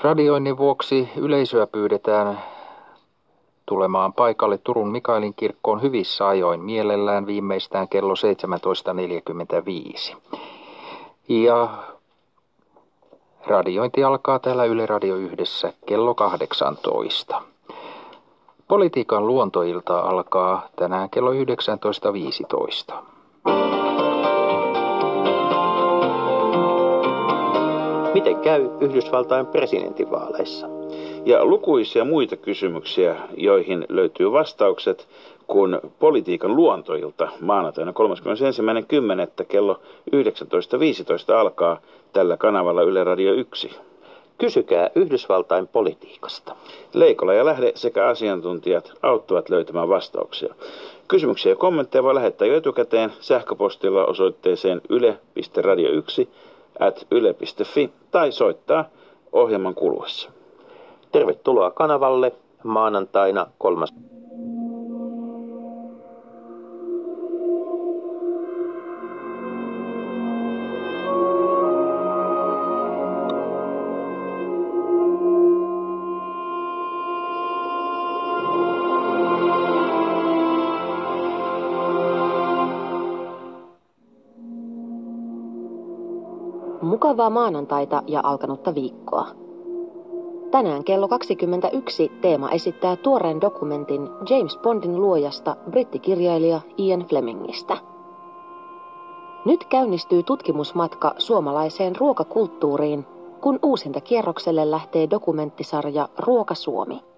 Radioinnin vuoksi yleisöä pyydetään tulemaan paikalle Turun Mikaelin kirkkoon hyvissä ajoin, mielellään viimeistään kello 17.45. Ja radiointi alkaa täällä Yle Radio 1 kello 18. Politiikan luontoilta alkaa tänään kello 19.15. Miten käy Yhdysvaltain presidentinvaaleissa? Ja lukuisia muita kysymyksiä, joihin löytyy vastaukset, kun politiikan luontoilta maanantaina 31.10. kello 19.15 alkaa tällä kanavalla Yle Radio 1. Kysykää Yhdysvaltain politiikasta. Leikola ja Lähde sekä asiantuntijat auttavat löytämään vastauksia. Kysymyksiä ja kommentteja voi lähettää jo etukäteen sähköpostilla osoitteeseen yle.radio1@yle.fi tai soittaa ohjelman kuluessa. Tervetuloa kanavalle maanantaina 3. Mukavaa maanantaita ja alkanutta viikkoa. Tänään kello 21 Teema esittää tuoreen dokumentin James Bondin luojasta brittikirjailija Ian Flemingistä. Nyt käynnistyy tutkimusmatka suomalaiseen ruokakulttuuriin, kun uusintakierrokselle lähtee dokumenttisarja Ruoka Suomi.